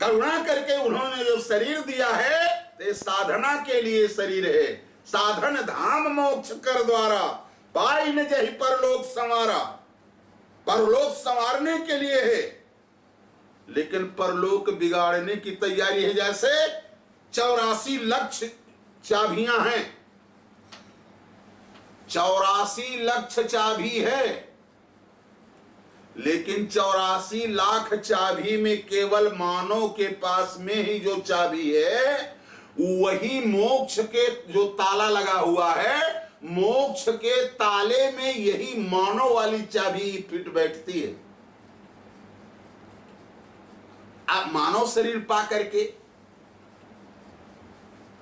करुणा करके उन्होंने जो शरीर दिया है तो साधना के लिए शरीर है। साधन धाम मोक्ष कर द्वारा पाई न जहि परलोक संवारा। परलोक संवारने के लिए है, लेकिन परलोक बिगाड़ने की तैयारी है। जैसे 84 लक्ष चाबियां हैं, 84 लक्ष चाबी है, लेकिन 84 लाख चाबी में केवल मानव के पास में ही जो चाबी है वही मोक्ष के जो ताला लगा हुआ है, मोक्ष के ताले में यही मानव वाली चाबी फिट बैठती है। आप मानव शरीर पा करके,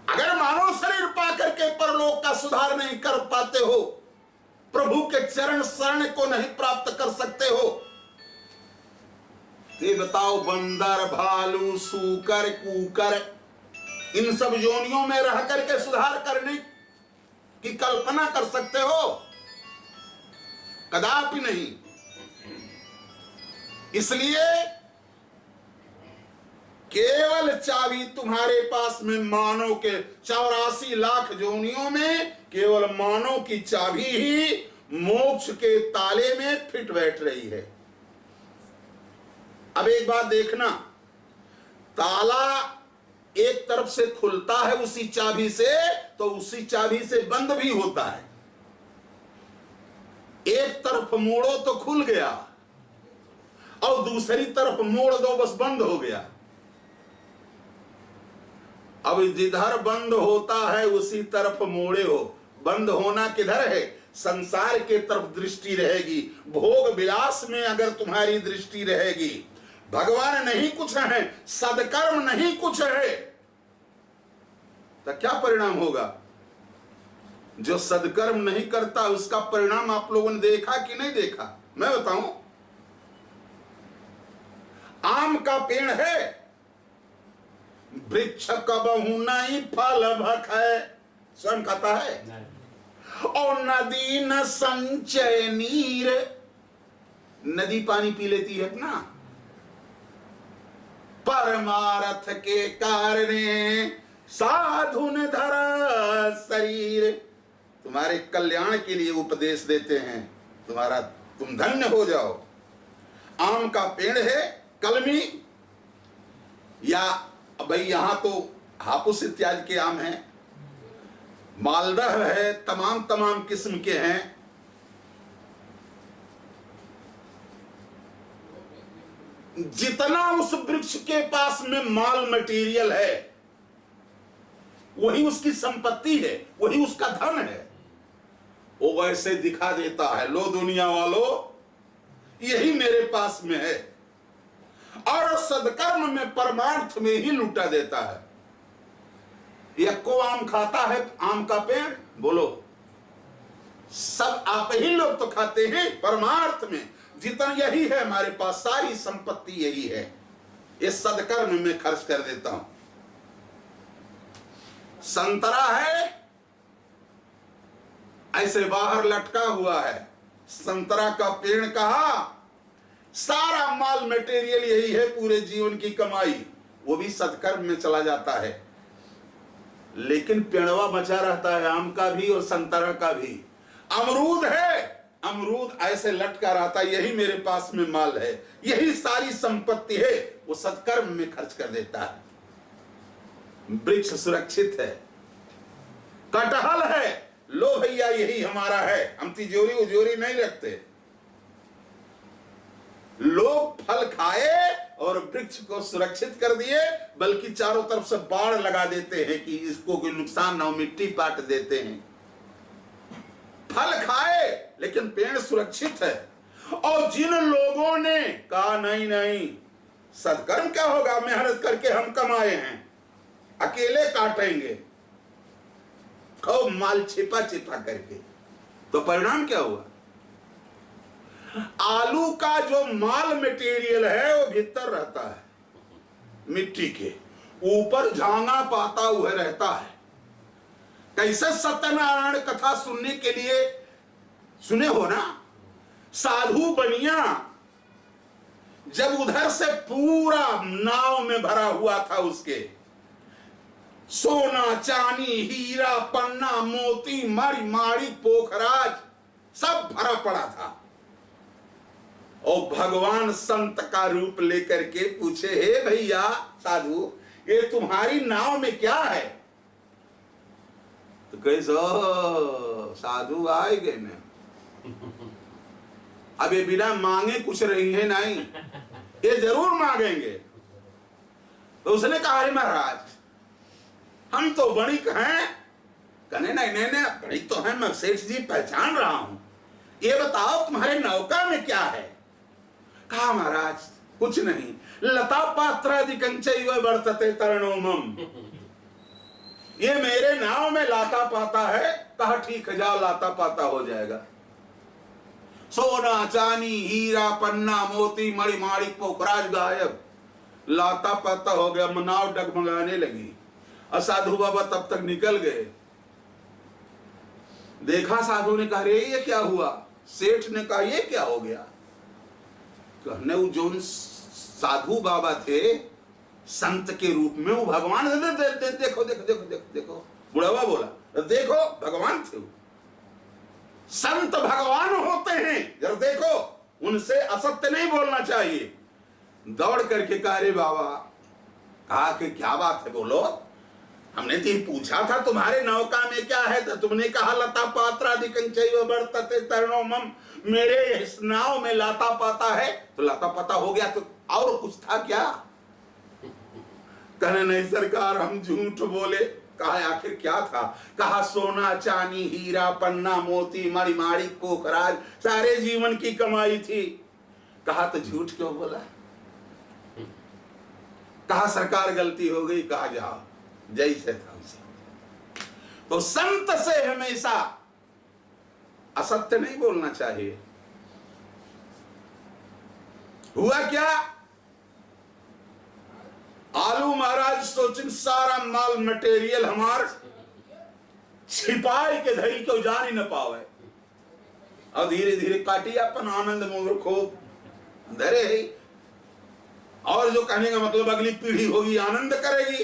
अगर मानव शरीर पा करके परलोक का सुधार नहीं कर पाते हो, प्रभु के चरण शरण को नहीं प्राप्त कर सकते हो, तो बताओ बंदर भालू सूकर कूकर इन सब योनियों में रह करके सुधार करने की कल्पना कर सकते हो? कदापि नहीं। इसलिए केवल चाबी तुम्हारे पास में मानव के 84 लाख योनियों में केवल मानव की चाबी ही मोक्ष के ताले में फिट बैठ रही है। अब एक बात देखना, ताला एक तरफ से खुलता है उसी चाबी से, तो उसी चाबी से बंद भी होता है। एक तरफ मोड़ो तो खुल गया और दूसरी तरफ मोड़ दो बस बंद हो गया। अब जिधर बंद होता है उसी तरफ मोड़े हो। बंद होना किधर है? संसार के तरफ दृष्टि रहेगी, भोग विलास में अगर तुम्हारी दृष्टि रहेगी, भगवान नहीं कुछ है, सदकर्म नहीं कुछ है, तो क्या परिणाम होगा? जो सदकर्म नहीं करता उसका परिणाम आप लोगों ने देखा कि नहीं देखा? मैं बताऊं, आम का पेड़ है, वृक्ष कबहू नहीं फल भखै, स्वयं खाता है, और नदी न संचय नीर, नदी पानी पी लेती है अपना, परमार्थ के कारणे साधु ने धरा शरीर, तुम्हारे कल्याण के लिए उपदेश देते हैं, तुम धन्य हो जाओ। आम का पेड़ है, कलमी, या भाई यहां तो हापुस इत्यादि के आम हैं, मालदह है, तमाम किस्म के हैं। जितना उस वृक्ष के पास में माल मटेरियल है वही उसकी संपत्ति है, वही उसका धन है, वो वैसे दिखा देता है, लो दुनिया वालों यही मेरे पास में है, और सदकर्म में परमार्थ में ही लुटा देता है। यह को आम खाता है, आम का पेड़, बोलो सब आप ही लोग तो खाते हैं परमार्थ में, जितना यही है हमारे पास, सारी संपत्ति यही है, ये सदकर्म में खर्च कर देता हूं। संतरा है ऐसे बाहर लटका हुआ है, संतरा का पेड़ कहा, सारा माल मटेरियल यही है, पूरे जीवन की कमाई, वो भी सदकर्म में चला जाता है, लेकिन पेड़वा बचा रहता है, आम का भी और संतरा का भी। अमरूद है, अमरूद ऐसे लटका रहता है, यही मेरे पास में माल है, यही सारी संपत्ति है, वो सत्कर्म में खर्च कर देता है। वृक्ष सुरक्षित है, कटहल है, लो भैया यही हमारा है, हम तिजोरी उजोरी नहीं रखते, लोग फल खाए और वृक्ष को सुरक्षित कर दिए, बल्कि चारों तरफ से बाड़ लगा देते हैं कि इसको कोई नुकसान ना हो, मिट्टी पाट देते हैं। फल खाए लेकिन पेड़ सुरक्षित है। और जिन लोगों ने कहा नहीं नहीं सत्कर्म क्या होगा, मेहनत करके हम कमाए हैं, अकेले काटेंगे, खूब माल छिपा छिपा करके, तो परिणाम क्या हुआ? आलू का जो माल मटेरियल है वो भीतर रहता है, मिट्टी के ऊपर झांगा पाता हुआ रहता है। कैसे सत्यनारायण कथा सुनने के लिए सुने हो ना, साधु बनिया जब उधर से पूरा नाव में भरा हुआ था, उसके सोना चांदी हीरा पन्ना मोती मणि माणिक पोखराज सब भरा पड़ा था, और भगवान संत का रूप लेकर के पूछे, हे भैया साधु, ये तुम्हारी नाव में क्या है? तो कैसो साधु आए गए न, अब ये बिना मांगे कुछ रही है नहीं, ये जरूर मांगेंगे। तो उसने कहा, अरे महाराज, हम तो बणिक हैं। कहने नहीं नहीं नहीं, बणिक तो है, मैं सेठ जी पहचान रहा हूं, ये बताओ तुम्हारे नौका में क्या है? कहा, महाराज कुछ नहीं, लता पात्रादिकंचैव वर्तते तरणोमम, ये मेरे नाव में लाता पाता है। कहा, ठीक है, जाओ लाता पाता हो जाएगा। सोना चांदी हीरा पन्ना मोती मणि माणिक पोखराज गायब, लाता पाता हो गया। नाव डगमगाने लगी। साधु बाबा तब तक निकल गए। देखा, साधु ने कहा, रे ये क्या हुआ? सेठ ने कहा, ये क्या हो गया? कहने, वो जो साधु बाबा थे संत के रूप में, वो भगवान देखो देखो देखो देखो देखो, बुढ़ावा बोला, देखो भगवान थे वो। संत भगवान होते हैं, जरा देखो, उनसे असत्य नहीं बोलना चाहिए। दौड़ करके कहा, रे बाबा, कहा कि क्या बात है, बोलो। हमने तो पूछा था तुम्हारे नौका में क्या है, तो तुमने कहा लता पात्रादिकंचैव वर्तते तरणोमम, मेरे इस नाव में लाता पाता है। तो लाता पाता हो गया, तो और कुछ था क्या? कहने, नहीं सरकार, हम झूठ बोले। कहा, आखिर क्या था? कहा, सोना चांदी हीरा पन्ना मोती मणि माणिक पोखराज सारे जीवन की कमाई थी। कहा, तो झूठ क्यों बोला? कहा, सरकार गलती हो गई। कहा, जाओ, जैसे था वैसे। तो संत से हमेशा असत्य नहीं बोलना चाहिए। हुआ क्या? आलू महाराज सोचिन सारा माल मटेरियल हमार छिपाई के धरी क्यों जान ही न पावे, और धीरे धीरे काटी अपन आनंद मोर खूब धरे है। और जो कहने का मतलब अगली पीढ़ी होगी आनंद करेगी।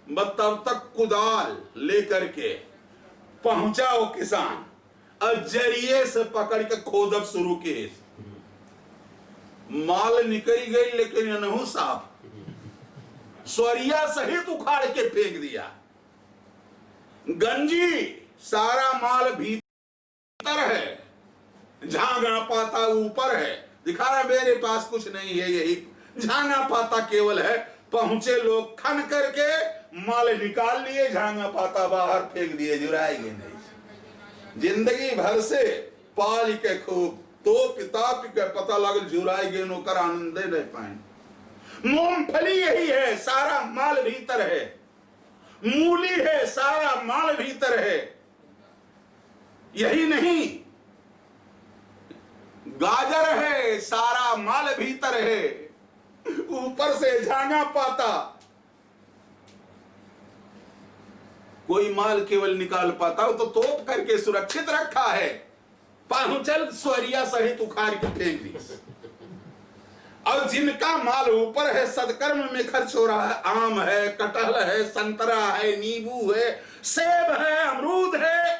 तब तक कुदाल लेकर के पहुंचा वो किसान, और जरिए से पकड़ के खोदब शुरू किए। माल निकल गई, लेकिन अनहु साफ स्वरिया सहित उखाड़ के फेंक दिया। गंजी सारा माल भीतर है, झांगा पाता ऊपर है। दिखा रहा मेरे पास कुछ नहीं है, यही झांगा पाता केवल है। पहुंचे लोग, खन करके माल निकाल लिए, झांगा पाता बाहर फेंक दिए, जुराएंगे नहीं। जिंदगी भर से पाल के खूब तो पिताप के पता लग जुराएंगे, नौकर आनंद नहीं पाए। मूंगफली यही है, सारा माल भीतर है। मूली है, सारा माल भीतर है। यही नहीं, गाजर है, सारा माल भीतर है। ऊपर से झांगा पाता, कोई माल केवल निकाल पाता हो तो तोप करके सुरक्षित रखा है। पहुंचल स्वरिया सहित उखाड़ के फेंक दी। और जिनका माल ऊपर है, सदकर्म में खर्च हो रहा है, आम है, कटहल है, संतरा है, नींबू है, सेब है, अमरूद है,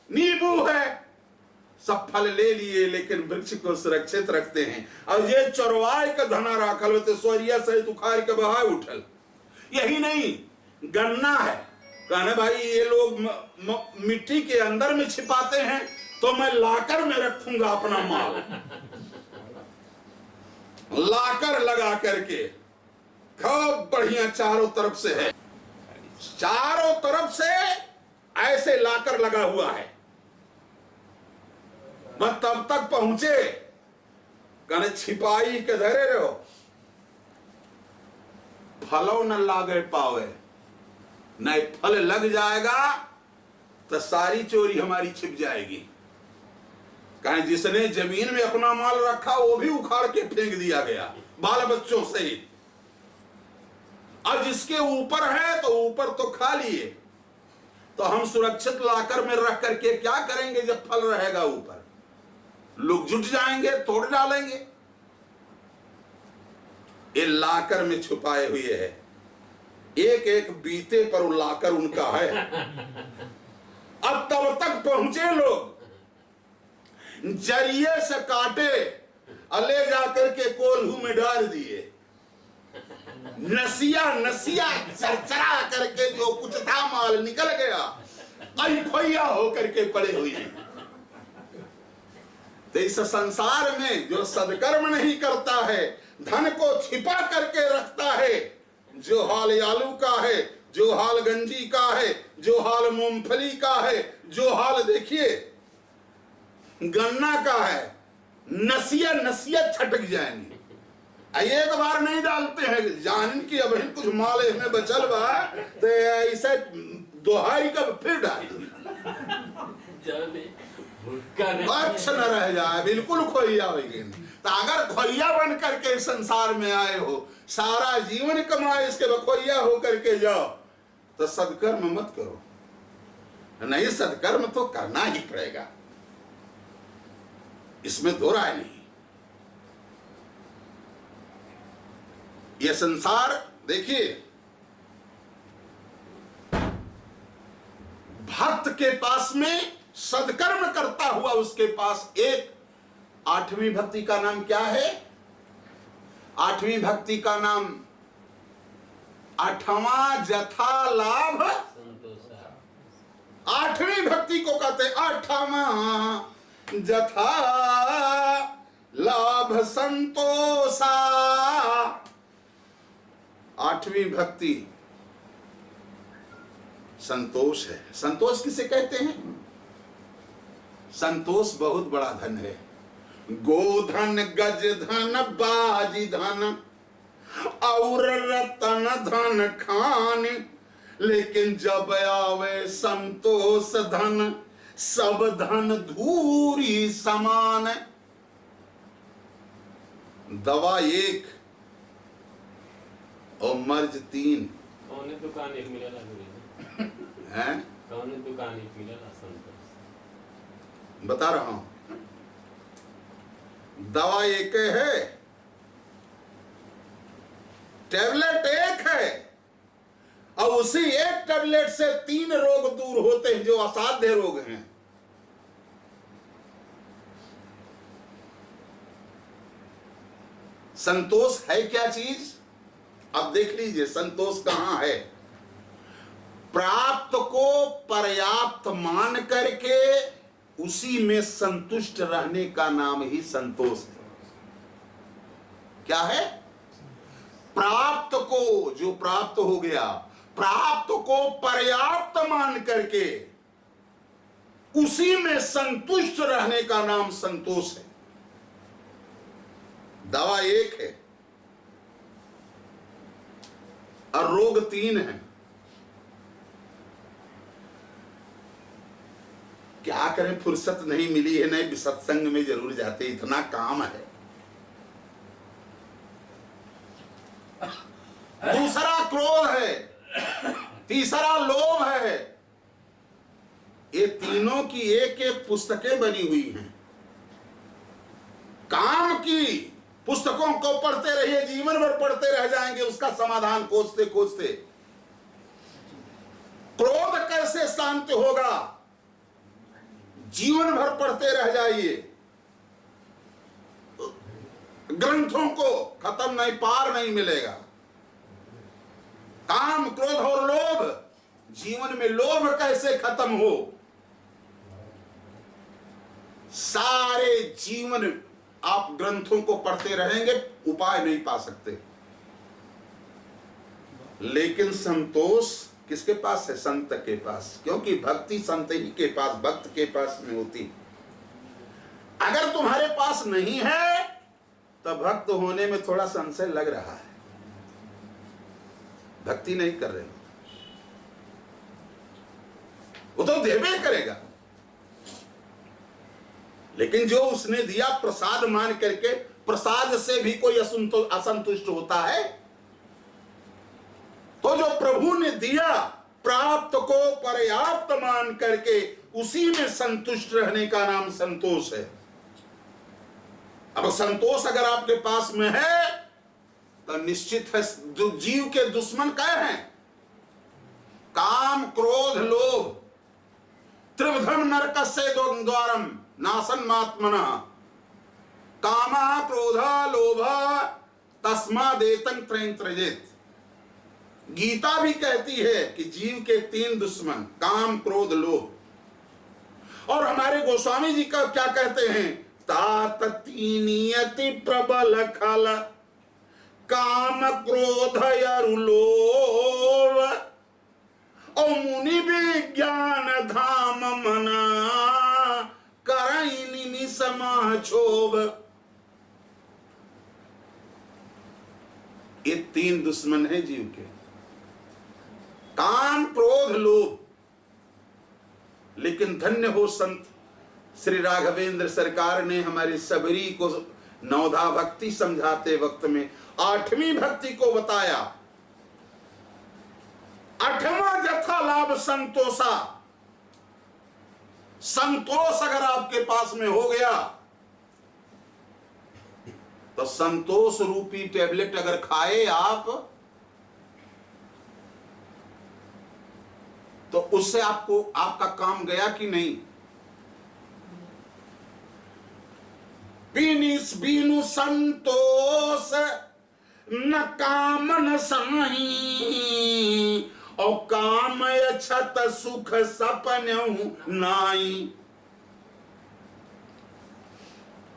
नींबू है, सब फल ले लिए, लेकिन वृक्ष को सुरक्षित रखते हैं। और ये चौरवाय का धना राखल होते, स्वरिया सहित उखाड़ के बहाय उठल। यही नहीं, गन्ना है। कहने, भाई ये लोग मिट्टी के अंदर में छिपाते हैं, तो मैं लाकर में रखूंगा अपना माल। लाकर लगा करके खूब बढ़िया चारों तरफ से है, चारों तरफ से ऐसे लाकर लगा हुआ है। मैं तब तक पहुंचे, कहने छिपाई के धरे रहो, फलों न लागे पावे, नहीं फल लग जाएगा तो सारी चोरी हमारी छिप जाएगी। कहें, जिसने जमीन में अपना माल रखा वो भी उखाड़ के फेंक दिया गया, बाल बच्चों सहित। और जिसके ऊपर है तो ऊपर तो खा लिए, तो हम सुरक्षित लाकर में रख करके क्या करेंगे? जब फल रहेगा ऊपर, लोग जुट जाएंगे, तोड़ डालेंगे। ये लाकर में छुपाए हुए है, एक एक बीते पर वो लाकर उनका है। अब तब तक पहुंचे लोग, जरिए से काटे, ले जाकर के कोल्हू में डाल दिए। नसिया नसिया चरचरा करके जो कुछ था माल निकल गया, अनखोया होकर के पड़े हुए हैं। तो इस संसार में जो सदकर्म नहीं करता है, धन को छिपा करके रखता है, जो हाल आलू का है, जो हाल गंजी का है, जो हाल मूंगफली का है, जो हाल देखिए गन्ना का है, नसिया नसिया छटक जाएंगे। एक बार नहीं डालते हैं, जान की अब कुछ माल में बचल बा तो ऐसे दोहाई का फिर डाल अच्छा न रह जाए, बिल्कुल खोइया हो गए। तो अगर खोइया बन करके संसार में आए हो, सारा जीवन कमाए, इसके बखोइया हो करके जाओ, तो सदकर्म मत करो। नहीं, सदकर्म तो करना ही पड़ेगा, इसमें दो राय नहीं। ये संसार देखिए, भक्त के पास में सदकर्म करता हुआ उसके पास एक आठवीं भक्ति का नाम क्या है? आठवीं भक्ति का नाम आठवां जथा लाभ। आठवीं भक्ति को कहते हैं आठवां जथा लाभ संतोषा। आठवीं भक्ति संतोष है। संतोष किसे कहते हैं? संतोष बहुत बड़ा धन है। गोधन, गज धन, बाजी धन और रतन धन खान, लेकिन जब आवे संतोष धन, सब धन धूरी समान। दवा एक और मर्ज तीन। कौन दुकान एक मिलेला हैं? कौन दुकान एक मिलेला संतोष? बता रहा हूं, दवा एक है, टेबलेट एक है, और उसी एक टेबलेट से 3 रोग दूर होते हैं जो असाध्य रोग हैं। संतोष है क्या चीज? अब देख लीजिए संतोष कहां है। प्राप्त को पर्याप्त मान करके उसी में संतुष्ट रहने का नाम ही संतोष है। क्या है? प्राप्त को, जो प्राप्त हो गया, प्राप्त को पर्याप्त मान करके उसी में संतुष्ट रहने का नाम संतोष है। दवा एक है और रोग 3 है। क्या करें, फुर्सत नहीं मिली है, नहीं सत्संग में जरूर जाते, इतना काम है। दूसरा क्रोध है, तीसरा लोभ है। ये तीनों की एक एक पुस्तकें बनी हुई हैं। काम की पुस्तकों को पढ़ते रहिए, जीवन भर पढ़ते रह जाएंगे उसका समाधान खोजते खोजते। क्रोध कैसे शांत होगा, जीवन भर पढ़ते रह जाइए, ग्रंथों को खत्म नहीं, पार नहीं मिलेगा। काम, क्रोध और लोभ, जीवन में लोभ कैसे खत्म हो, सारे जीवन आप ग्रंथों को पढ़ते रहेंगे, उपाय नहीं पा सकते। लेकिन संतोष किसके पास है? संत के पास, क्योंकि भक्ति संत ही के पास, भक्त के पास में होती। अगर तुम्हारे पास नहीं है तो भक्त होने में थोड़ा संशय लग रहा है, भक्ति नहीं कर रहे, वो तो देवे करेगा। लेकिन जो उसने दिया प्रसाद मान करके, प्रसाद से भी कोई असंतुष्ट होता है? तो जो प्रभु ने दिया, प्राप्त को पर्याप्त मान करके उसी में संतुष्ट रहने का नाम संतोष है। अब संतोष अगर आपके पास में है तो निश्चित है जो जीव के दुश्मन क्या हैं? काम, क्रोध, लोभ। त्रिविधम नरकस्य द्वारम नासन मात्मनः कामः क्रोधः लोभः तस्मादेतं त्रयं त्यजेत्। गीता भी कहती है कि जीव के 3 दुश्मन काम, क्रोध, लोभ। और हमारे गोस्वामी जी का क्या कहते हैं? तात तीनियति प्रबल खल काम क्रोध यरु लोभ और मुनि विज्ञान धाम मना करई निमिष मह क्षोभ। ये 3 दुश्मन है जीव के, काम, क्रोध, लोभ। लेकिन धन्य हो संत श्री राघवेंद्र सरकार ने हमारे सबरी को नवधा भक्ति समझाते वक्त में 8वीं भक्ति को बताया। 8वां जथा लाभ संतोषा। संतोष अगर आपके पास में हो गया तो संतोष रूपी टैबलेट अगर खाए आप तो उससे आपको आपका काम गया कि नहीं? बीनिस बीनु संतोष न कामन साही और काम छत सुख सपनहु नाई।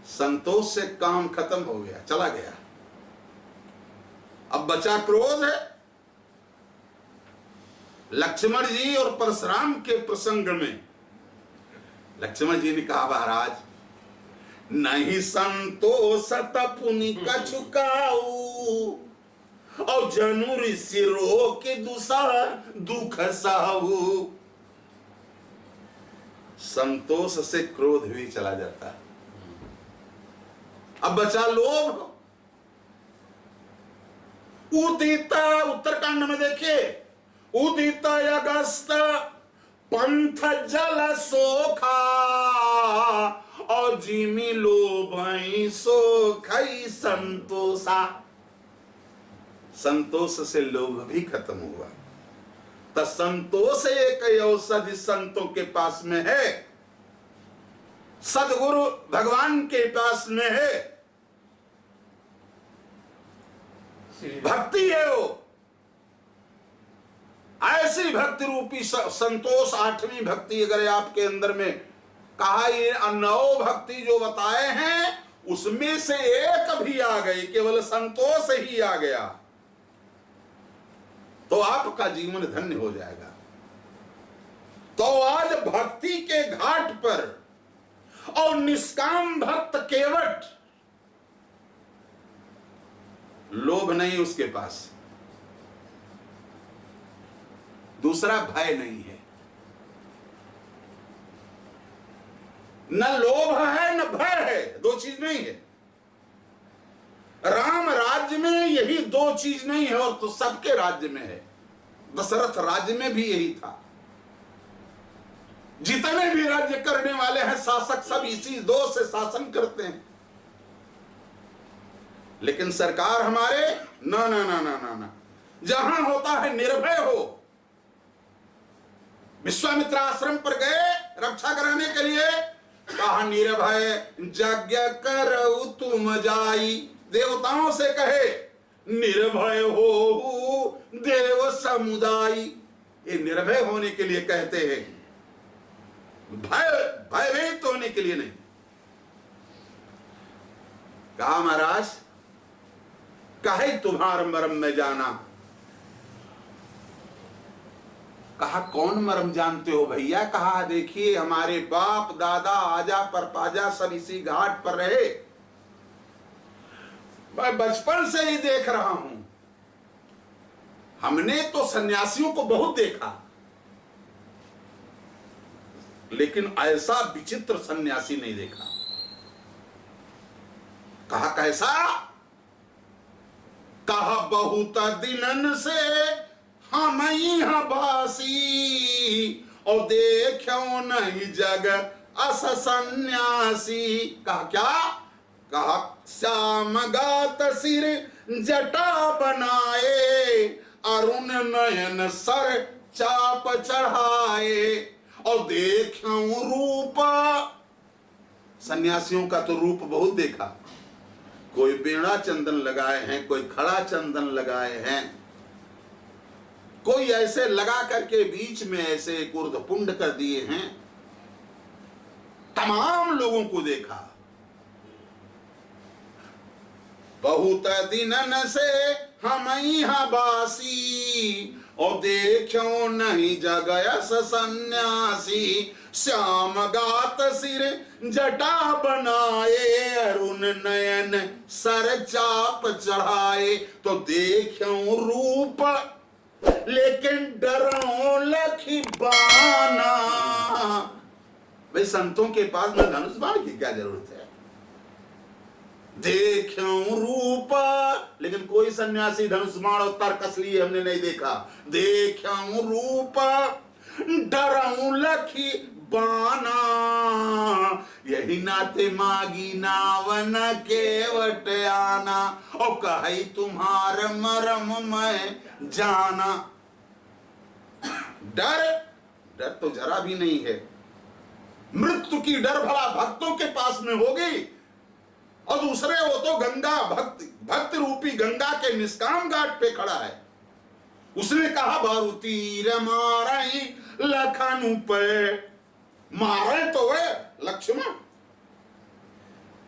संतोष से काम खत्म हो गया, चला गया। अब बचा क्रोध है। लक्ष्मण जी और परशुराम के प्रसंग में लक्ष्मण जी ने कहा, महाराज नहीं संतोष तपुनि कछु काऊ और जनु ऋषि रो के दूसर दुख सहु। संतोष से क्रोध भी चला जाता है। अब बचा लोभ। उदित उत्तरकांड में देखिए, उदित अगस्त पंथ जल सोखा और जिमी लोभई सोखई संतोषा। संतोष से लोभ भी खत्म हुआ। तो संतोष एक औषधि संतों के पास में है, सदगुरु भगवान के पास में है, भक्ति है वो। ऐसी भक्ति रूपी संतोष 8वीं भक्ति अगर आपके अंदर में कहा, ये 9 भक्ति जो बताए हैं उसमें से एक भी आ गई, केवल संतोष ही आ गया तो आपका जीवन धन्य हो जाएगा। तो आज भक्ति के घाट पर और निष्काम भक्त केवट, लोभ नहीं उसके पास, दूसरा भय नहीं है। न लोभ है न भय है, 2 चीज नहीं है। राम राज्य में यही 2 चीज नहीं है और तो सबके राज्य में है। दशरथ राज्य में भी यही था। जितने भी राज्य करने वाले हैं शासक सब इसी 2 से शासन करते हैं। लेकिन सरकार हमारे ना ना ना ना ना ना, जहां होता है निर्भय हो। विश्वामित्र आश्रम पर गए रक्षा कराने के लिए, कहा निर्भय यज्ञ करऊ तुम जाई। देवताओं से कहे निर्भय हो देव समुदाय। ये निर्भय होने के लिए कहते हैं, भयभीत होने के लिए नहीं। कहा महाराज कहे तुम्हारा मरम में जाना। कहा कौन मरम जानते हो भैया? कहा देखिए हमारे बाप दादा आजा परपाजा सब इसी घाट पर रहे, मैं बचपन से ही देख रहा हूं। हमने तो सन्यासियों को बहुत देखा, लेकिन ऐसा विचित्र सन्यासी नहीं देखा। कहा कैसा? कहा बहुत दिनन से हम यहाँ बासी और देखो नहीं जग अस सन्यासी। कहा क्या? कहा श्याम गात सिर जटा बनाए, अरुण नयन सर चाप चढ़ाए, और देखूं रूप। सन्यासियों का तो रूप बहुत देखा, कोई बेड़ा चंदन लगाए हैं, कोई खड़ा चंदन लगाए हैं, कोई ऐसे लगा करके बीच में ऐसे कुर्दपुंड कर दिए हैं। तमाम लोगों को देखा। बहुत दिनन से हम यहाँ बासी, और देखो नहीं जगयस सन्यासी। श्याम गात सिर जटा बनाए, अरुण नयन सर चाप चढ़ाए, तो देखो रूप लेकिन डरो लखी बाना। भाई संतों के पास में धनुष बाण की क्या जरूरत है? देखूं रूप, लेकिन कोई सन्यासी धनुष बाण और तरकस लिए हमने नहीं देखा। देखूं रूप डरूं लखी बाना, यही नाते मागी नावन केवट आना, और कही तुम्हार मरम मैं जाना। डर तो जरा भी नहीं है। मृत्यु की डर भला भक्तों के पास में होगी, और दूसरे वो तो गंगा भक्त रूपी गंगा के निष्काम घाट पे खड़ा है। उसने कहा बारू तीर मारे लखन पे, मारे तो वे लक्ष्मण,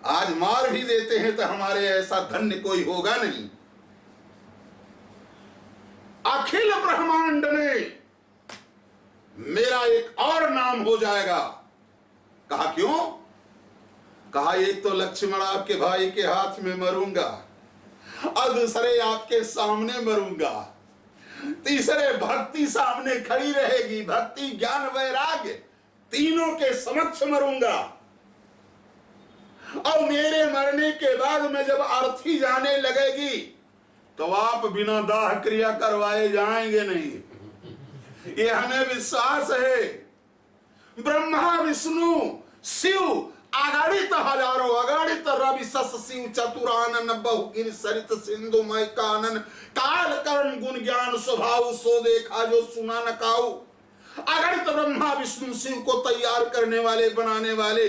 आज मार भी देते हैं तो हमारे ऐसा धन्य कोई होगा नहीं। अखिल ब्रह्मांड में मेरा एक और नाम हो जाएगा। कहा क्यों? कहा एक तो लक्ष्मण आपके भाई के हाथ में मरूंगा, और दूसरे आपके सामने मरूंगा, तीसरे भक्ति सामने खड़ी रहेगी, भक्ति ज्ञान वैराग्य तीनों के समक्ष मरूंगा। और मेरे मरने के बाद में जब अर्थी जाने लगेगी तो आप बिना दाह क्रिया करवाए जाएंगे नहीं, ये हमें विश्वास है। ब्रह्मा विष्णु शिव अगणित हजारों अगणित रवि सस शिव चतुरानन बहुगिर सरित सिंधु मय कानन, काल कर्म गुण ज्ञान स्वभाव सो देखा जो सुना न काऊ। अगणित ब्रह्मा विष्णु शिव को तैयार करने वाले बनाने वाले,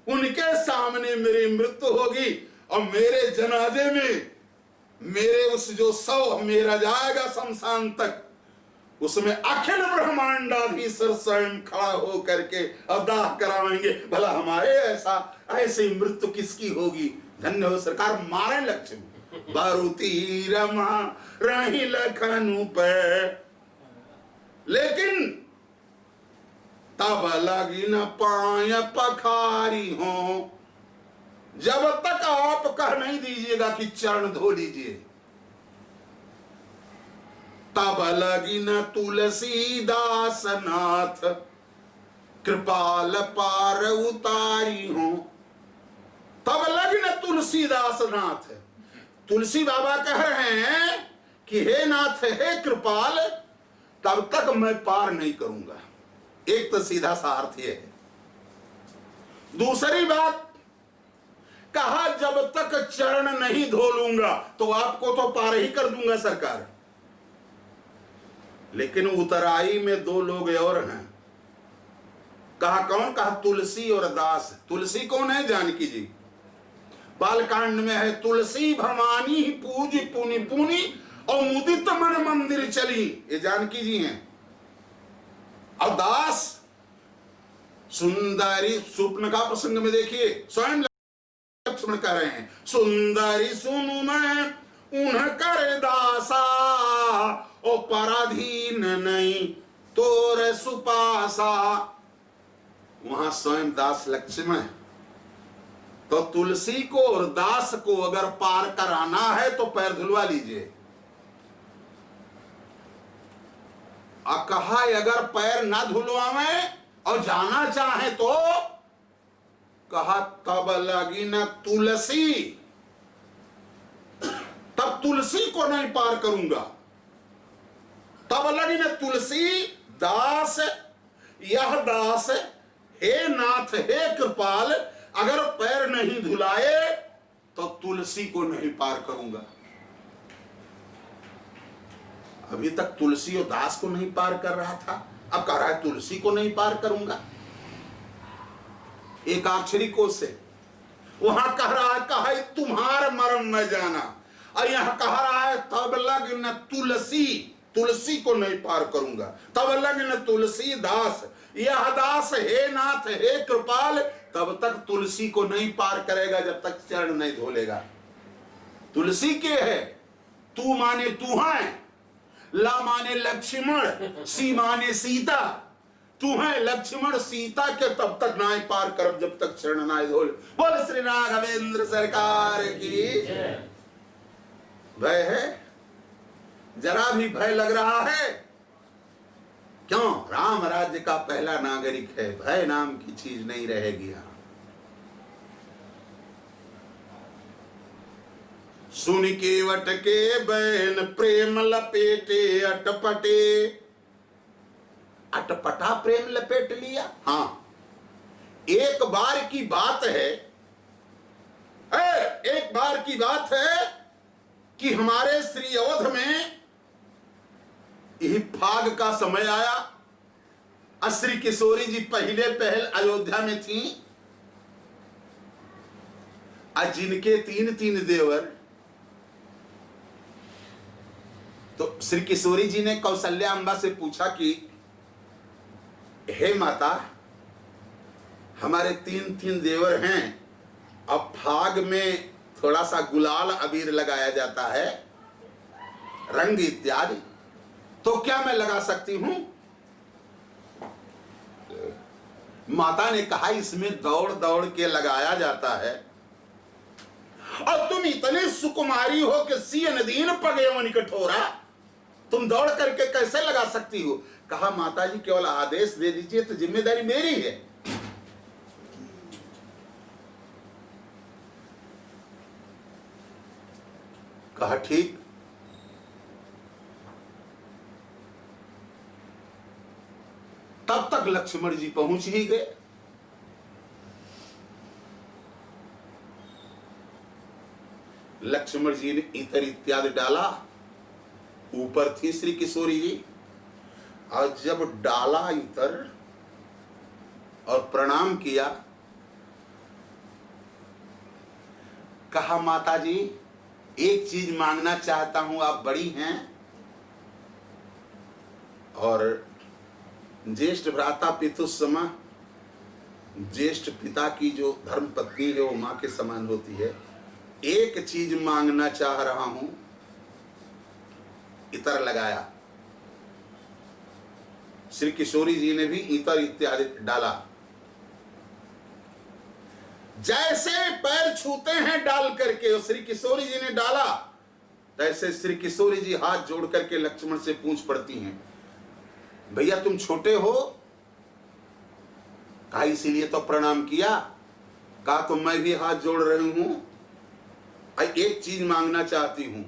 उनके सामने मेरी मृत्यु होगी, और मेरे जनाजे में मेरे उस जो शव मेरा जाएगा शमशान तक, उसमें अखिल ब्रह्मांडाधीश्वर स्वयं खड़ा हो करके अदाह कराएंगे। भला हमारे ऐसी मृत्यु किसकी होगी? धन्य हो सरकार, मारे लक्ष्मण बारूती रमा रही लखनऊ पे। लेकिन तब लगी न पाय पखारी हो, जब तक आप कह नहीं दीजिएगा कि चरण धो लीजिए, तब लगी न तुलसीदास नाथ कृपाल पार उतारी हो। तब लगी न तुलसीदास नाथ, तुलसी बाबा कह रहे हैं कि हे नाथ हे कृपाल, तब तक मैं पार नहीं करूंगा। एक तो सीधा सा अर्थ है। दूसरी बात कहा जब तक चरण नहीं धो लूंगा तो आपको तो पार ही कर दूंगा सरकार। लेकिन उतराई में दो लोग और हैं। कहा कौन? कहा तुलसी और दास। तुलसी कौन है? जानकी जी। बालकांड में है तुलसी भवानी पूज पुनि पुनि और मुदित मन मंदिर चली, ये जानकी जी हैं। और दास सुंदरी स्वप्न का प्रसंग में देखिए स्वयं लक्ष्मण कह रहे हैं, सुंदरी सुनु मैं उन्ह कर दासा, ओ पराधीन नहीं तोर सुपासा। वहां स्वयं दास लक्ष्मण है। तो तुलसी को और दास को अगर पार कराना है तो पैर धुलवा लीजिए। कहा अगर पैर ना धुलवावे और जाना चाहे तो कहा तब लगी न तुलसी, तब तुलसी को नहीं पार करूंगा। तब लगी न तुलसी दास, यह दास हे नाथ हे कृपाल, अगर पैर नहीं धुलाए तो तुलसी को नहीं पार करूंगा। अभी तक तुलसी और दास को नहीं पार कर रहा था, अब कह रहा है तुलसी को नहीं पार करूंगा। एक अक्षरी को से वहां कह रहा है, कहा तुम्हार मरम न जाना, और यहां कह रहा है तब लग न तुलसी, तुलसी को नहीं पार करूंगा। तब लग न तुलसी दास, यह दास हे नाथ हे कृपाल, तब तक तुलसी को नहीं पार करेगा जब तक चरण नहीं धो लेगा। तुलसी के है, तू माने तू है, ला माने लक्ष्मण, सी माने सीता। तू है लक्ष्मण सीता के तब तक ना पार कर जब तक चरण ना धो ले। बोल श्री राघवेंद्र सरकार की। भय है, जरा भी भय लग रहा है? क्यों? राम राज्य का पहला नागरिक है, भय नाम की चीज नहीं रहेगी यहां। सुन के वट के बैन प्रेम लपेटे अटपटे, अटपटा प्रेम लपेट लिया। हां, एक बार की बात है, एक बार की बात है कि हमारे श्री अवध में यही फाग का समय आया। श्री किशोरी जी पहले पहल अयोध्या में थी, जिनके 3 देवर, तो श्री किशोरी जी ने कौशल्या अम्बा से पूछा कि हे माता, हमारे 3 देवर हैं, अब फाग में थोड़ा सा गुलाल अबीर लगाया जाता है, रंग इत्यादि, तो क्या मैं लगा सकती हूं? माता ने कहा इसमें दौड़ दौड़ के लगाया जाता है, और तुम इतने सुकुमारी हो कि सियन दीन पगेवन कठोरा, तुम दौड़ करके कैसे लगा सकती हो? कहा माता जी केवल आदेश दे दीजिए तो जिम्मेदारी मेरी है। कहा ठीक। तब तक लक्ष्मण जी पहुंच ही गए। लक्ष्मण जी ने इतर इत्यादि डाला, ऊपर थी श्री किशोरी जी, और जब डाला इतर और प्रणाम किया, कहा माता जी एक चीज मांगना चाहता हूं, आप बड़ी हैं और ज्येष्ठ भ्राता पितुस्समा, ज्येष्ठ पिता की जो धर्म पत्नी है वो मां के समान होती है, एक चीज मांगना चाह रहा हूं। इतर लगाया, श्री किशोरी जी ने भी इतर इत्यादि डाला। जैसे पैर छूते हैं डाल करके, और श्री किशोरी जी ने डाला, तैसे श्री किशोरी जी हाथ जोड़ करके लक्ष्मण से पूछ पड़ती हैं, भैया तुम छोटे हो? कहा इसीलिए तो प्रणाम किया। कहा तो मैं भी हाथ जोड़ रही हूं, एक चीज मांगना चाहती हूं।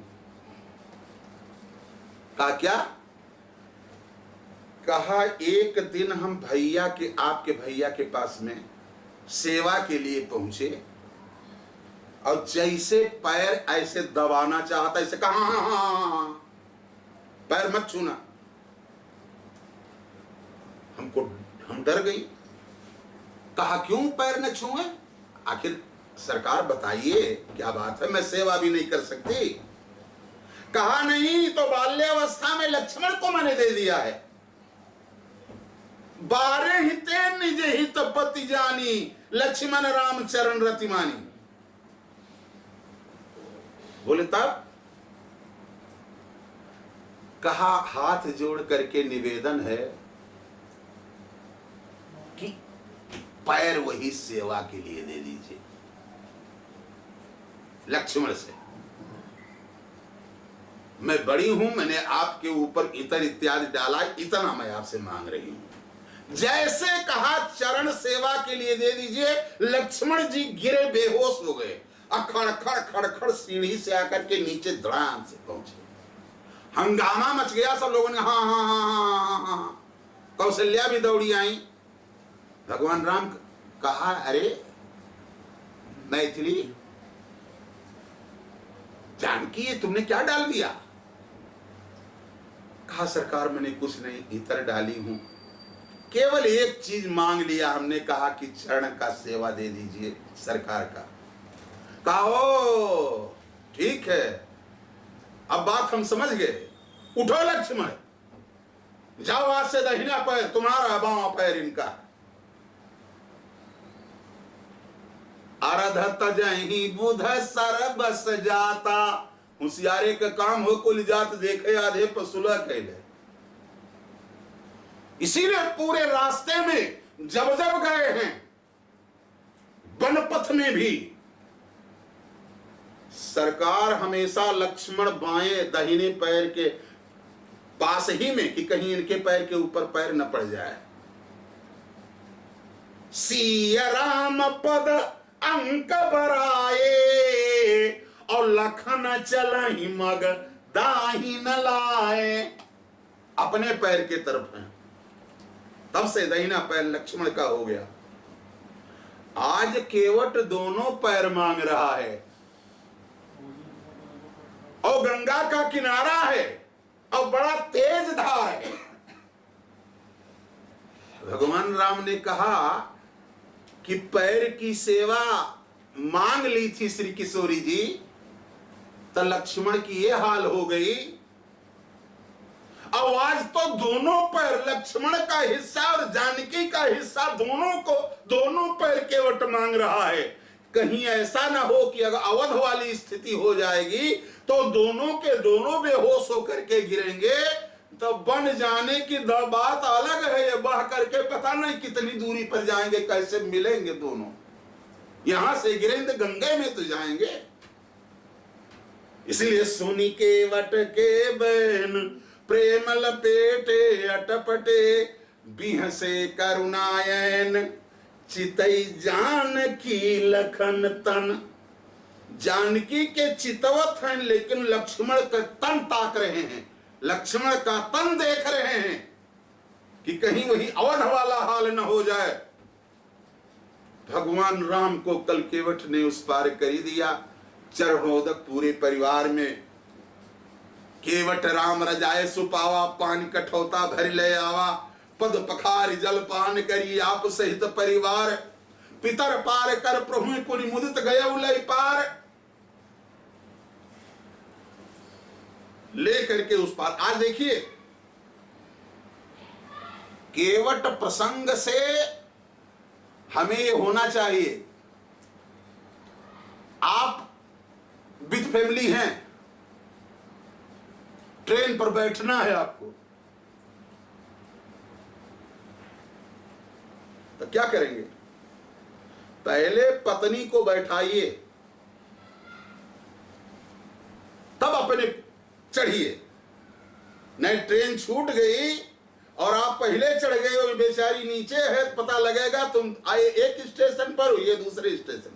कहा क्या? कहा एक दिन हम भैया के, आपके भैया के पास में सेवा के लिए पहुंचे, और जैसे पैर ऐसे दबाना चाहता, ऐसे कहा हाँ, पैर मत छूना। हम डर गई। कहा क्यों पैर न छुए? आखिर सरकार बताइए क्या बात है, मैं सेवा भी नहीं कर सकती। कहा नहीं तो बाल्यावस्था में लक्ष्मण को मैंने दे दिया है, 12 हिते निज हित पति जानी, लक्ष्मण राम चरण रतिमानी। बोले तब? कहा हाथ जोड़ करके निवेदन है कि पैर वही सेवा के लिए दे दीजिए लक्ष्मण से। मैं बड़ी हूं, मैंने आपके ऊपर इतर इत्यादि डाला, इतना मैं आपसे मांग रही हूं। जैसे कहा चरण सेवा के लिए दे दीजिए, लक्ष्मण जी गिरे, बेहोश हो गए, खड़ खड़ खड़ खड़ सीढ़ी से आकर के नीचे धड़ाम से पहुंचे। हंगामा मच गया, सब लोगों ने हाँ हाँ हाँ हाँ हाँ हाँ। कौशल्या भी दौड़ी आई। भगवान राम कहा अरे मैथिली, जानकी ये तुमने क्या डाल दिया? कहा सरकार मैंने कुछ नहीं, इतर डाली हूं, केवल एक चीज मांग लिया हमने, कहा कि चरण का सेवा दे दीजिए सरकार का। कहा ओ ठीक है, अब बात हम समझ गए, उठो लक्ष्मण, जाओ आज से दाहिना पैर तुम्हारा, बांवा पैर इनका। अरध तजहि बुध सर बस जाता, होशियारे का काम हो कुल जात देखे आधे पर सुलह कैले। इसीलिए पूरे रास्ते में जब जब गए हैं वनपथ में भी सरकार हमेशा लक्ष्मण बाएं दाहिने पैर के पास ही में, कि कहीं इनके पैर के ऊपर पैर न पड़ जाए। सिया राम पद अंक बराए और लखन चलहि मग दाहि न लाए, अपने पैर के तरफ है। तब से दाहिना पैर लक्ष्मण का हो गया। आज केवट दोनों पैर मांग रहा है और गंगा का किनारा है और बड़ा तेज धार है। भगवान राम ने कहा कि पैर की सेवा मांग ली थी श्री किशोरी जी, तो लक्ष्मण की ये हाल हो गई। अब आज तो दोनों पैर, लक्ष्मण का हिस्सा और जानकी का हिस्सा, दोनों पैर केवट मांग रहा है। कहीं ऐसा ना हो कि अगर अवध वाली स्थिति हो जाएगी तो दोनों के दोनों बेहोश होकर के गिरेंगे, तो बन जाने की बात अलग है। ये बह करके पता नहीं कितनी दूरी पर जाएंगे, कैसे मिलेंगे दोनों। यहां से गिरेंगे गंगे में तो जाएंगे। इसलिए सुनी के वट के बैन प्रेम लपेटे अटपटे, बिहसे करुणायन चितई जानकी लखन तन। जानकी के चितवत हैं लेकिन लक्ष्मण का तन ताक रहे हैं, लक्ष्मण का तन देख रहे हैं कि कहीं वही अवध वाला हाल न हो जाए। भगवान राम को कल केवट ने उस पार कर ही दिया। चरमोदक पूरे परिवार में, केवट राम रजाए सुपावा, पान कठौता भर ले आवा, पद पखार जल पान करी आप सहित परिवार, पितर पार कर प्रभु पुनि मुदित गए उलय पार। लेकर के उस पार आज देखिए, केवट प्रसंग से हमें ये होना चाहिए, आप विद फैमिली हैं, ट्रेन पर बैठना है आपको, तो क्या करेंगे? पहले पत्नी को बैठाइए, तब अपने चढ़िए। नहीं ट्रेन छूट गई और आप पहले चढ़ गए और बेचारी नीचे है, तो पता लगेगा तुम आए एक स्टेशन पर हो, ये दूसरे स्टेशन।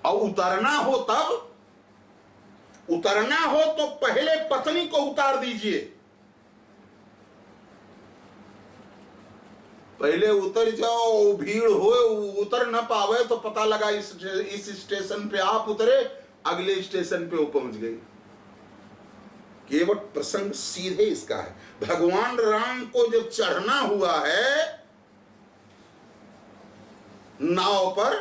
और उतरना हो तब, उतरना हो तो पहले पत्नी को उतार दीजिए। पहले उतर जाओ, भीड़ हो, उतर न पावे तो पता लगा इस स्टेशन पे आप उतरे, अगले स्टेशन पे वो पहुंच गई। केवट प्रसंग सीधे इसका है। भगवान राम को जो चढ़ना हुआ है नाव पर,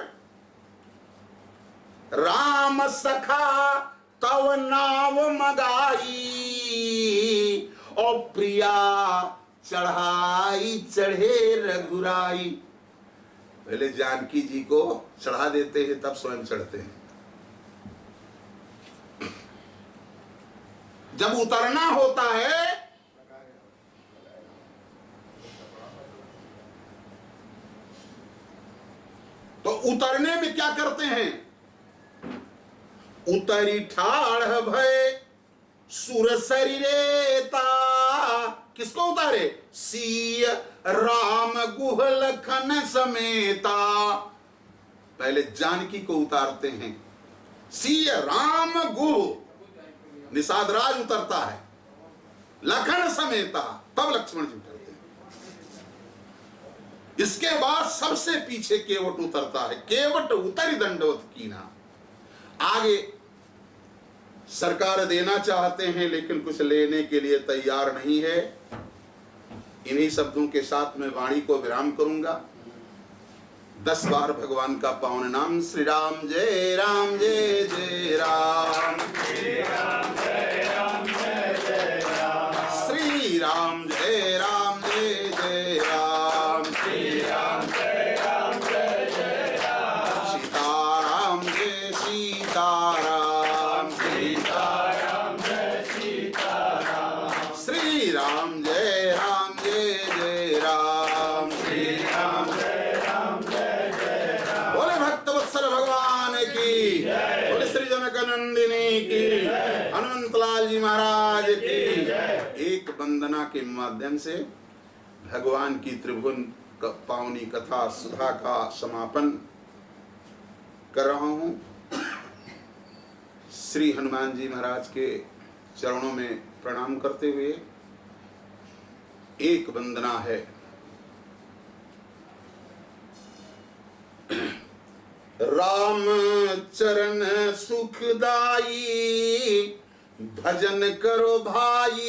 राम सखा तव नाव मगाई और प्रिया चढ़ाई चढ़े रघुराई। पहले जानकी जी को चढ़ा देते हैं तब स्वयं चढ़ते हैं। जब उतरना होता है तो उतरने में क्या करते हैं? उतरी ठाढ़ भय सुर शरीरेता। किसको उतारे? सीय राम गुह लखन समेता। पहले जानकी को उतारते हैं, सीय राम गुह निषाद राज उतरता है, लखन समेता, तब लक्ष्मण जी उतरते हैं। इसके बाद सबसे पीछे केवट उतरता है। केवट उतरी दंडवत कीना। आगे सरकार देना चाहते हैं लेकिन कुछ लेने के लिए तैयार नहीं है। इन्हीं शब्दों के साथ मैं वाणी को विराम करूंगा। 10 बार भगवान का पावन नाम। श्री राम जय राम जय जय राम, श्री राम जय राम जय जय राम, श्री राम जय राम जय जय राम, श्री राम जय राम जय जय राम, सीताराम जय सीताराम, सीताराम जय सीताराम, श्री राम जय राम जय जय राम, श्री राम जय राम जय जय राम। बोले भक्तवत्सल भगवान की, बोले श्री जनकनंदिनी की, हनुमंतलाल जी महाराज की। एक वंदना के माध्यम से भगवान की त्रिभुवन पावनी कथा सुधा का समापन कर रहा हूं। श्री हनुमान जी महाराज के चरणों में प्रणाम करते हुए एक वंदना है। राम चरण सुखदाई, भजन करो भाई,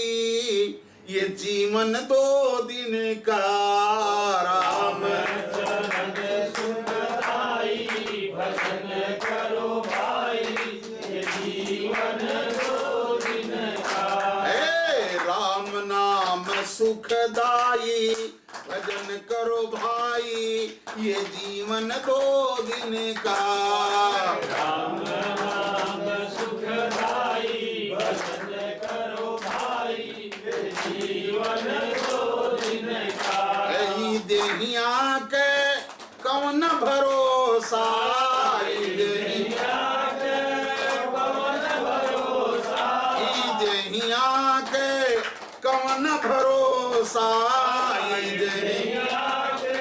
ये जीवन 2 दिन का। राम चरण सुखदाई, भजन करो भाई, ये जीवन 2 दिन का। हे राम नाम सुखदाई, भजन करो भाई, ये जीवन 2 दिन का। राम नाम सुखदाई, भजन करो भाई, ये जीवन 2 दिन का। यही देहिया के कौन भरोसा, यही देहिया के कौन भरोसा, यही देहिया के कौन भरोसा, यही देहिया के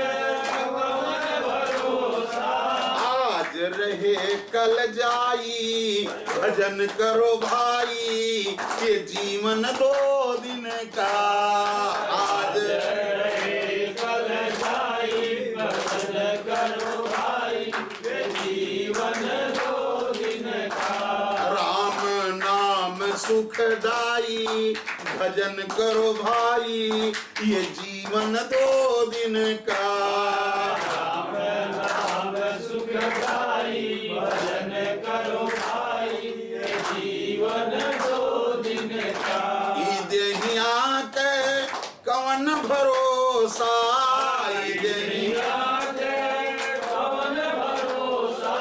कौन भरोसा। आज रहे कल जाई, भजन करो भाई, ये जीवन 2 दिन का। आज रहे कल जाई, भजन करो भाई, ये जीवन 2 दिन का। राम नाम सुखदाई, भजन करो भाई, ये जीवन 2 दिन का। राम नाम सुखदाई, भजन करो भाई, ये जीवन 2 दिन का। ई देहिया के कौन भरोसा, ई देहिया के कौन भरोसा,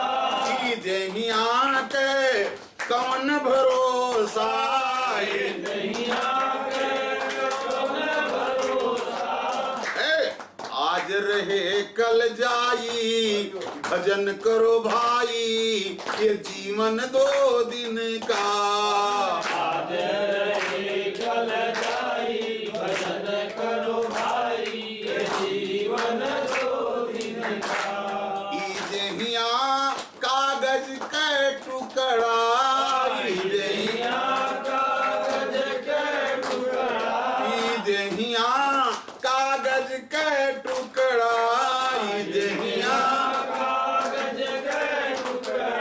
ई देहिया के कौन भरोसा, ई नैया के कौन भरोसा। ए, आज रहे कल जाई, भजन करो भाई, ये जीवन 2 दिन का। आज रहे कल जाई, भजन करो भाई, ये जीवन 2 दिन का। ई देहिया कागज के टुकड़ा, ई देहिया कागज के टुकड़ा, ई देहिया कागज के टुकड़ा, ई देहिया कागज के टुकड़ा।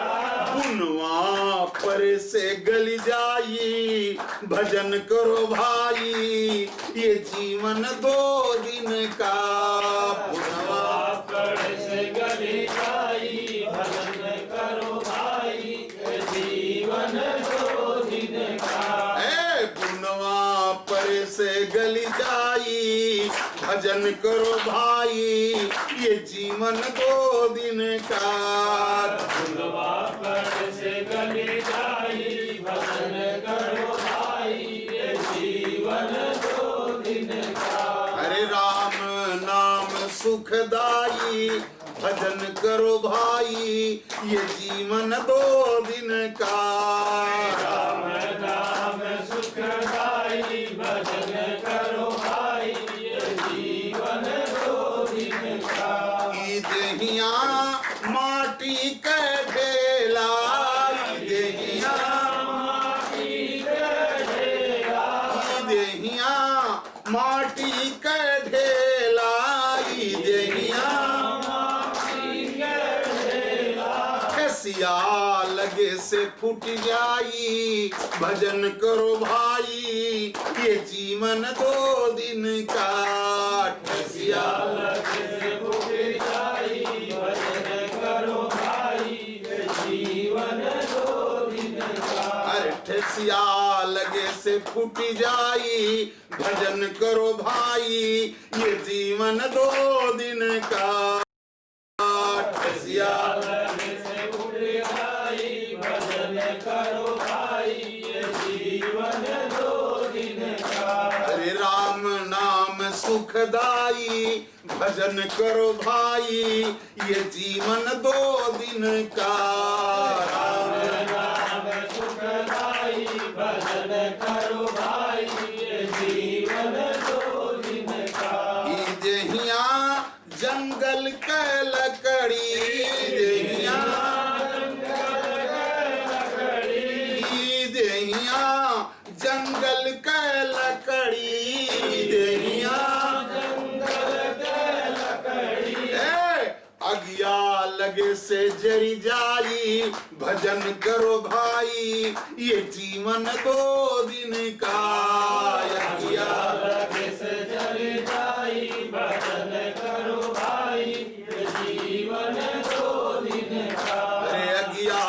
बुनवा पर से गल जाई, भजन करो भाई, ये जीवन 2 दिन का। बुनवा पड़ से गली जाई, भजन करो भाई, ये जीवन 2 दिन का। ए बुनवा पर से गल जाई, भजन करो भाई, ये जीवन 2 दिन का। फुलवा पर से गली जाई, भजन करो भाई, ये जीवन 2 दिन का। हरे राम नाम सुखदाई, भजन करो भाई, ये जीवन 2 दिन का। राम नाम सुखदाई, भजन करो भाई, ये जीवन 2 दिन का। ई देहिया माटी के ढेला, ई देहिया माटी के ढेला, ई देहिया माटी के ढेला, ई देहिया अगिया लगे से फूट जाई, भजन करो भाई ये जीवन 2 दिन का। ठसिया लगे से फूट जाई, भजन करो भाई ये जीवन 2 दिन का। अरे ठसिया लगे से फूट जाई, भजन करो भाई ये जीवन 2 दिन का। ठसिया लगे से फूट जाई, भजन करो भाई ये जीवन 2 दिन का। अरे राम नाम सुखदाई, भजन करो भाई ये जीवन 2 दिन का। राम नाम सुखदाई, भजन करो भाई ये जीवन 2 दिन का। ई देहिया जंगल के लकड़ी, देहिया ई देहिया जंगल के लकड़ी, देहिया अगिया लगे से जरी जाई, भजन करो भाई ये जीवन 2 दिन का। अगिया लगे से जल जाई, भजन करो भाई ये जीवन 2 दिन का। अरे अगिया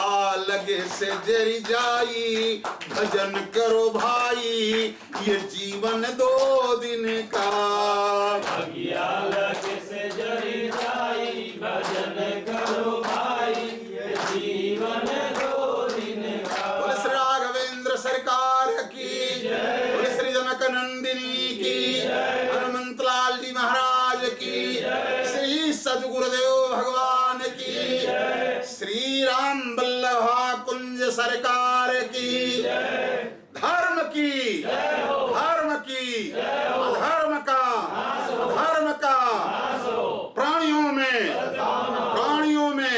लगे से जरी जाई, भजन करो भाई ये जीवन 2 दिन का। अगिया लगे से जल जाई, भजन करो भाई ये जीवन 2 दिन का। बोले श्री राघवेंद्र सरकार की, बोले श्री जनक नंदिनी की, हनुमंत लाल जी महाराज की, श्री सद्गुरुदेव भगवान की, श्री राम बल्लभा कुंज सरकार की, धर्म की, धर्म की, अधर्म का, धर्म का, प्राणियों में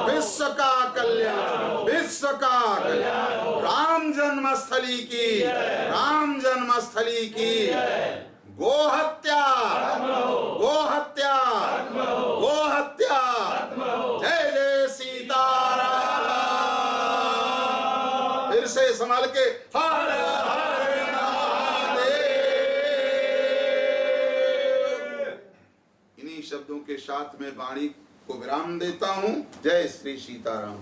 विश्व का कल्याण, विश्व का कल्याण। राम जन्मस्थली की, राम जन्मस्थली की गोहत्या, गोहत्या, गोहत्या। जय जय सीताराम। फिर से संभाल के हर हर महादेव। इन्हीं शब्दों के साथ में वाणी को विराम देता हूँ। जय श्री सीताराम।